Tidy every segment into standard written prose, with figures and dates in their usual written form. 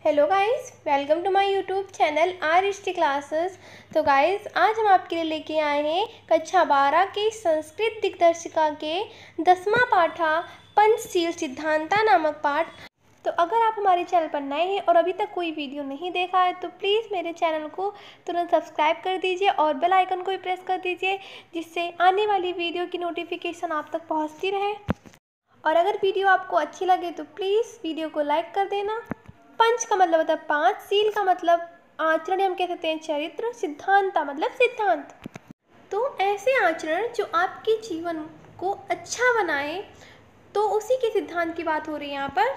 Hello guys, welcome to my YouTube channel our history classes. तो guys, आज हम आपके लिए लेके आए हैं कक्षा 12 के संस्कृत दिग्दर्शिका के 10वां पाठा पंचशील सिद्धांता नामक पाठ। तो अगर आप हमारे चैनल पर नए हैं और अभी तक कोई वीडियो नहीं देखा है तो प्लीज़ मेरे चैनल को तुरंत सब्सक्राइब कर दीजिए और बेल आइकन को भी प्रेस कर दीजिए, जिससे आने वाली वीडियो की नोटिफिकेशन आप तक पहुँचती रहे। और अगर वीडियो आपको अच्छी लगे तो प्लीज़ वीडियो को लाइक कर देना। पंच का मतलब होता है पांच, सील का मतलब आचरण, हम कह सकते हैं चरित्र, सिद्धांता मतलब सिद्धांत। तो ऐसे आचरण जो आपके जीवन को अच्छा बनाए, तो उसी के सिद्धांत की बात हो रही है यहाँ पर।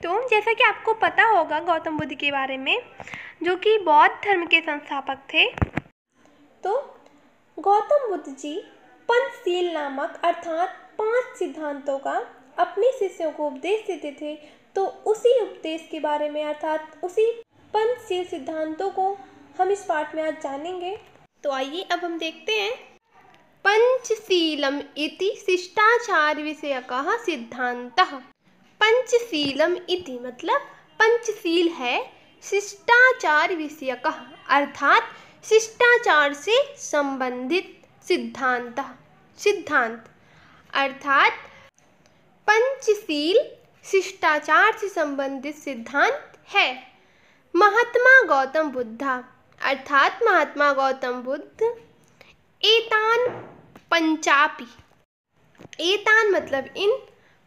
तो जैसा कि आपको पता होगा गौतम बुद्ध के बारे में, जो कि बौद्ध धर्म के संस्थापक थे। तो गौतम बुद्ध जी पंचशील नामक अर्थात 5 सिद्धांतों का अपने शिष्यों को उपदेश देते थे। तो उसी उपदेश के बारे में अर्थात उसी पंचशील सिद्धांतों को हम इस पाठ में आज जानेंगे। तो आइए अब हम देखते हैं। पंचशीलम इति शिष्टाचार विषयकः सिद्धान्तः। पंचशीलम इति मतलब पंचशील है, शिष्टाचार विषयकः अर्थात शिष्टाचार से संबंधित सिद्धांत अर्थात पंचशील शिष्टाचार से संबंधित सिद्धांत है। महात्मा गौतम बुद्धा अर्थात महात्मा गौतम बुद्ध एतान पंचापि, एतान मतलब इन,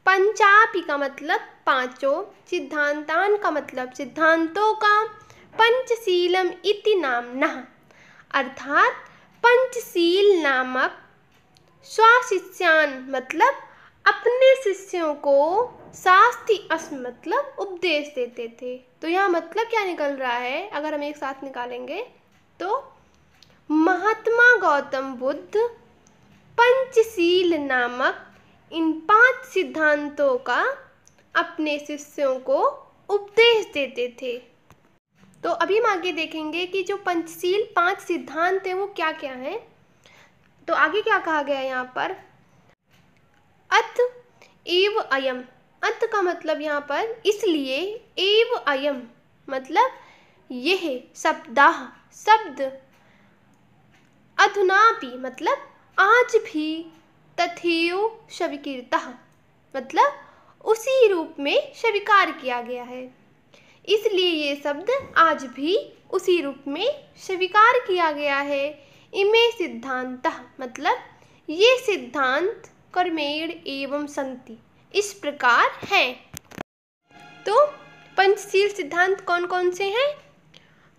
पंचापि का मतलब पांचों, सिद्धांतान का मतलब सिद्धांतों का, पंचशीलम इति नामनः अर्थात पंचशील नामक स्वशिष्यान मतलब अपने शिष्यों को शास्ति अस्म मतलब उपदेश देते थे। तो यहाँ मतलब क्या निकल रहा है, अगर हम एक साथ निकालेंगे तो महात्मा गौतम बुद्ध पंचशील नामक इन 5 सिद्धांतों का अपने शिष्यों को उपदेश देते थे। तो अभी हम आगे देखेंगे कि जो पंचशील 5 सिद्धांत हैं वो क्या क्या हैं। तो आगे क्या कहा गया है यहाँ पर, अत एव अयम, अत का मतलब यहाँ पर इसलिए, एव अयम मतलब यह, शब्दाः शब्द, अधुनापि मतलब आज भी, तथैव स्वीकृतः मतलब उसी रूप में स्वीकार किया गया है, इसलिए ये शब्द आज भी उसी रूप में स्वीकार किया गया है। इमे सिद्धांतः मतलब ये सिद्धांत कर्मेण एवं सन्ति इस प्रकार हैं। तो पंचशील सिद्धांत कौन कौन से हैं,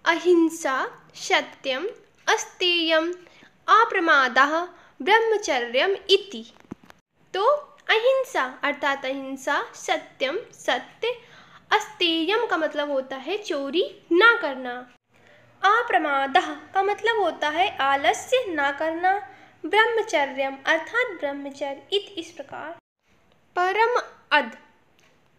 अहिंसा, सत्यम, अस्तेयम, अप्रमादः, ब्रह्मचर्यम इति। तो अहिंसा अर्थात अहिंसा, सत्यम सत्य, अस्तेयम का मतलब होता है चोरी ना करना, अप्रमादः का मतलब होता है आलस्य ना करना, ब्रह्मचर्यम अर्थात ब्रह्मचर्य इस प्रकार। परम अद,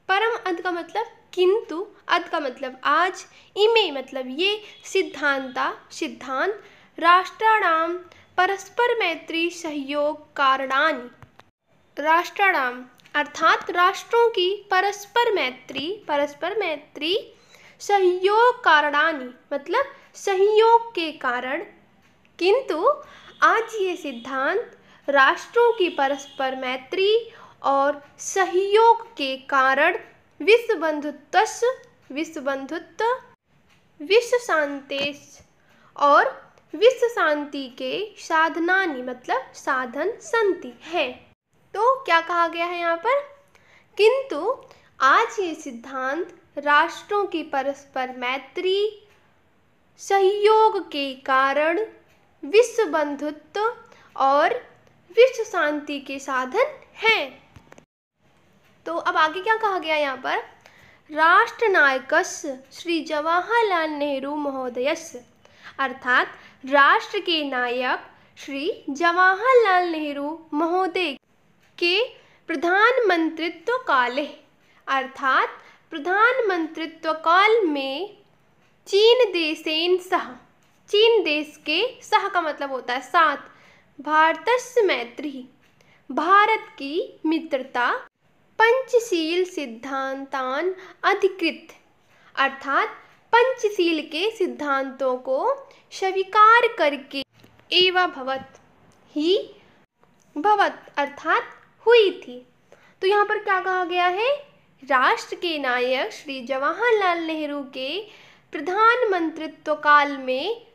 परम अद का मतलब किंतु, अद का मतलब आज, इमे मतलब ये, सिद्धांता सिद्धांत, राष्ट्राणाम परस्पर मैत्री सहयोग कारणानि, राष्ट्राणाम अर्थात राष्ट्रों की परस्पर मैत्री सहयोग कारणानि मतलब सहयोग के कारण, किंतु आज ये सिद्धांत राष्ट्रों की परस्पर मैत्री और सहयोग के कारण विश्व शांतेश और विश्व शांति के साधनानि मतलब साधन संति है। तो क्या कहा गया है यहाँ पर, किंतु आज ये सिद्धांत राष्ट्रों की परस्पर मैत्री सहयोग के कारण विश्व बंधुत्व और विश्व शांति के साधन हैं। तो अब आगे क्या कहा गया यहाँ पर, राष्ट्रनायकस्य श्री जवाहरलाल नेहरू महोदयस्य अर्थात राष्ट्र के नायक श्री जवाहरलाल नेहरू महोदय के प्रधानमंत्रित्व काले अर्थात प्रधानमंत्रित्व काल में चीन देशेन सह, चीन देश के सह का मतलब होता है साथ, भारतस्य मैत्री भारत की मित्रता, पंचशील सिद्धांतान अधिकृत अर्थात पंचशील के सिद्धांतों को स्वीकार करके एवं भवत ही भवत अर्थात हुई थी। तो यहाँ पर क्या कहा गया है? राष्ट्र के नायक श्री जवाहरलाल नेहरू के प्रधानमंत्रित्व काल में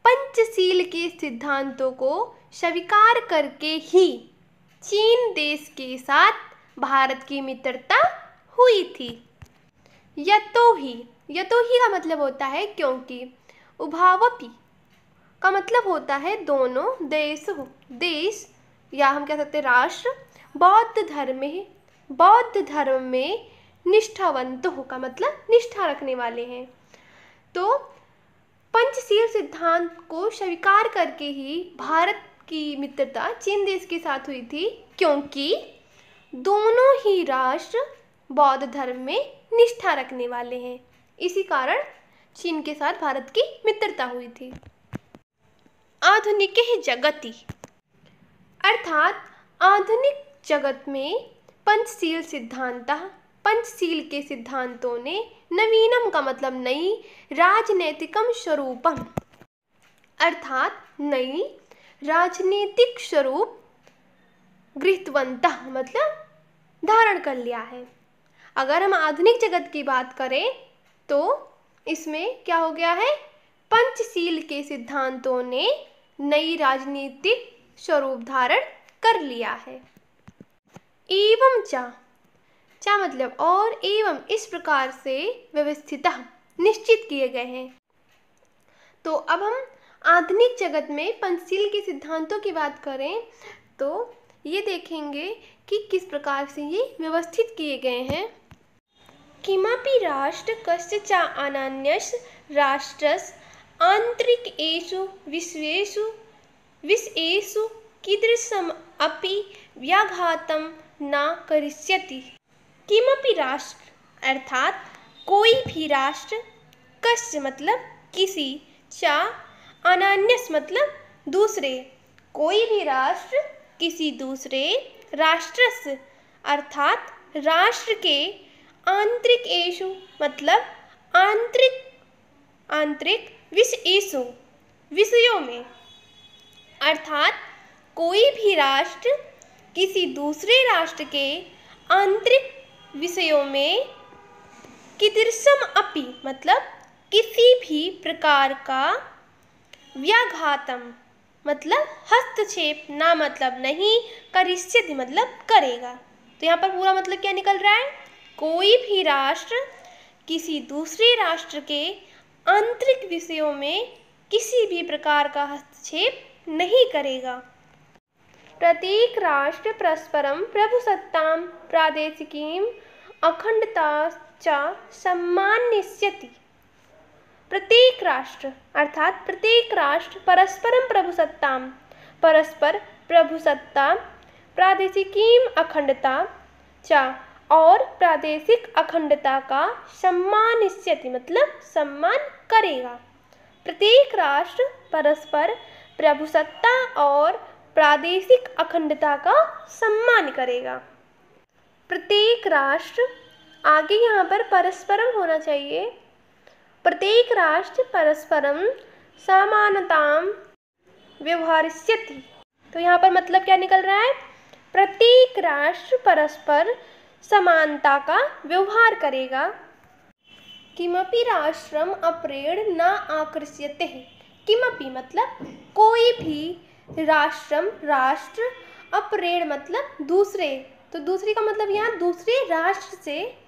पंचशील के सिद्धांतों को स्वीकार करके ही चीन देश के साथ भारत की मित्रता हुई थी। यतोहि का मतलब होता है क्योंकि, उभावपि का मतलब होता है दोनों, देश या हम कह सकते हैं राष्ट्र, बौद्ध धर्म में निष्ठावंत हो का मतलब निष्ठा रखने वाले हैं। तो पंचशील सिद्धांत को स्वीकार करके ही भारत की मित्रता चीन देश के साथ हुई थी, क्योंकि दोनों ही राष्ट्र बौद्ध धर्म में निष्ठा रखने वाले हैं। इसी कारण चीन के साथ भारत की मित्रता हुई थी। आधुनिक जगति अर्थात आधुनिक जगत में पंचशील के सिद्धांतों ने नवीनम का मतलब नई, राजनैतिकम स्वरूपम अर्थात नई राजनीतिक स्वरूप गृहीतवन्तः मतलब धारण कर लिया है। अगर हम आधुनिक जगत की बात करें तो इसमें क्या हो गया है? पंचशील के सिद्धांतों ने नई राजनीतिक स्वरूप धारण कर लिया है। एवं चा मतलब और, एवं इस प्रकार से व्यवस्थितः निश्चित किए गए हैं। तो अब हम आधुनिक जगत में पंचशील के सिद्धांतों की बात करें तो ये देखेंगे कि किस प्रकार से ये व्यवस्थित किए गए हैं। किमपि राष्ट्र कस्यच अनन्यस् राष्ट्रस् आन्तरिकेषु विषयेषु कीदृशम् अपि व्याघातं न करिष्यति। किमपि राष्ट्र अर्थात कोई भी राष्ट्र, कस्य मतलब किसी, चा अनन्यस मतलब दूसरे, कोई भी राष्ट्र किसी दूसरे राष्ट्रस्य अर्थात राष्ट्र के आंतरिकेषु मतलब आंतरिक विषयों में अर्थात कोई भी राष्ट्र किसी दूसरे राष्ट्र के आंतरिक विषयों में कीदृशम अपि मतलब किसी भी प्रकार का, व्याघातम मतलब हस्तक्षेप, ना मतलब नहीं, करिष्यति मतलब करेगा। तो यहाँ पर पूरा मतलब क्या निकल रहा है? कोई भी राष्ट्र किसी दूसरे राष्ट्र के आंतरिक विषयों में किसी भी प्रकार का हस्तक्षेप नहीं करेगा। प्रत्येक राष्ट्र परस्परम प्रभुसत्तां प्रादेशिकीं अखंडता च सम्मानयिष्यति। प्रत्येक राष्ट्र अर्थात प्रत्येक राष्ट्र परस्पर प्रभुसत्ता प्रादेशिकीं अखंडता च और प्रादेशिक अखंडता का सम्मानयिष्यति मतलब सम्मान करेगा। प्रत्येक राष्ट्र परस्पर प्रभुसत्ता और प्रादेशिक अखंडता का सम्मान करेगा। प्रत्येक राष्ट्र, आगे यहाँ पर परस्परम होना चाहिए। प्रत्येक राष्ट्र परस्परम समानतां व्यवहारिष्यति। तो यहाँ पर मतलब क्या निकल रहा है? प्रत्येक राष्ट्र परस्पर समानता का व्यवहार करेगा। किमपि राष्ट्रम अपरेण न आकृष्यते। किमपि मतलब कोई भी, राष्ट्र, अपरेण मतलब दूसरे, तो दूसरे का मतलब यहाँ दूसरे राष्ट्र से,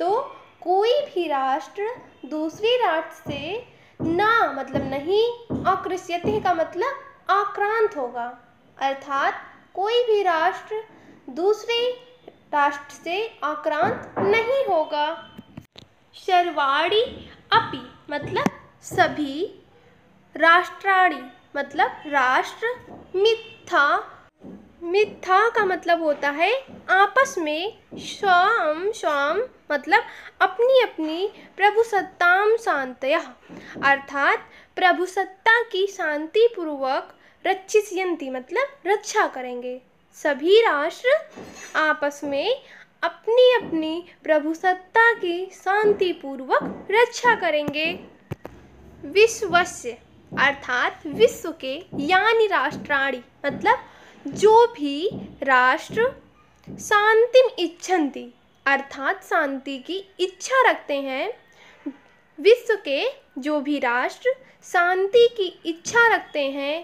तो कोई भी राष्ट्र दूसरे राष्ट्र से ना मतलब नहीं, आकृष्यते का मतलब आक्रांत होगा, अर्थात कोई भी राष्ट्र दूसरे राष्ट्र से आक्रांत नहीं होगा। सर्वाणि अपि मतलब सभी, राष्ट्राणि मतलब राष्ट्र, मिथ्या का मतलब होता है आपस में, स्वाम मतलब अपनी अपनी, प्रभुसत्तां शान्तयः अर्थात प्रभुसत्ता की शांतिपूर्वक, रक्षिष्यन्ति मतलब रक्षा करेंगे। सभी राष्ट्र आपस में अपनी अपनी प्रभुसत्ता की शांतिपूर्वक रक्षा करेंगे। विश्वस्य अर्थात विश्व के, यानी राष्ट्राणि मतलब जो भी राष्ट्र, शांतिम इच्छन्ति अर्थात शांति की इच्छा रखते हैं। विश्व के जो भी राष्ट्र शांति की इच्छा रखते हैं,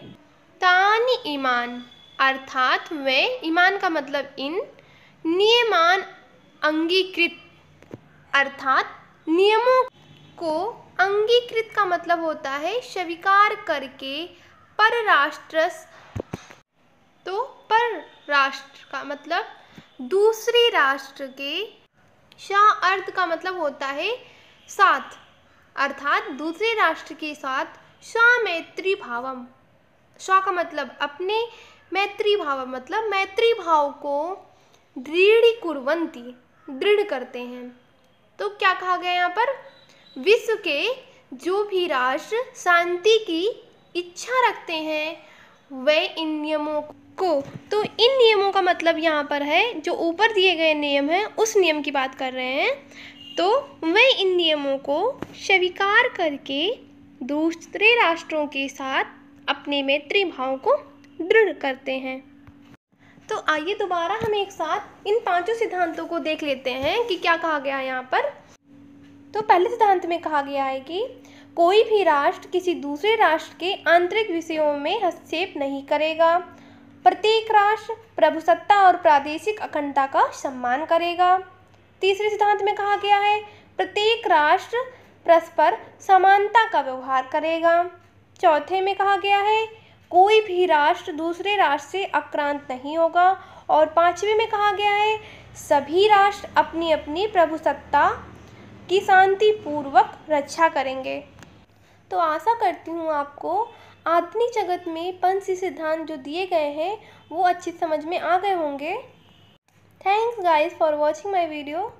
तानि ईमान अर्थात वे, ईमान का मतलब इन, नियमान अंगीकृत अर्थात नियमों को अंगीकृत का मतलब होता है स्वीकार करके, परराष्ट्र, तो परराष्ट्र का मतलब दूसरे राष्ट्र के, शा अर्थ का मतलब होता है साथ, अर्थात दूसरे राष्ट्र के साथ, शा मैत्री भावम, शा का मतलब अपने, मैत्री भावम मतलब मैत्री भाव को दृढ़ीकुर्वन्ति दृढ़ करते हैं। तो क्या कहा गया यहाँ पर, विश्व के जो भी राष्ट्र शांति की इच्छा रखते हैं वे इन नियमों को, तो इन नियमों का मतलब यहाँ पर है जो ऊपर दिए गए नियम हैं उस नियम की बात कर रहे हैं, तो वे इन नियमों को स्वीकार करके दूसरे राष्ट्रों के साथ अपने मैत्री भाव को दृढ़ करते हैं। तो आइए दोबारा हम एक साथ इन पांचों सिद्धांतों को देख लेते हैं कि क्या कहा गया है यहाँ पर। तो पहले सिद्धांत में कहा गया है कि कोई भी राष्ट्र किसी दूसरे राष्ट्र के आंतरिक विषयों में हस्तक्षेप नहीं करेगा। प्रत्येक राष्ट्र प्रभुसत्ता और प्रादेशिक अखंडता का सम्मान करेगा। तीसरे सिद्धांत में कहा गया है प्रत्येक राष्ट्र परस्पर समानता का व्यवहार करेगा। चौथे में कहा गया है कोई भी राष्ट्र दूसरे राष्ट्र से आक्रांत नहीं होगा। और पांचवें में कहा गया है सभी राष्ट्र अपनी अपनी प्रभुसत्ता की शांतिपूर्वक रक्षा करेंगे। तो आशा करती हूँ आपको आधुनिक जगत में पंच सिद्धांत जो दिए गए हैं वो अच्छी समझ में आ गए होंगे। Thanks guys for watching my video.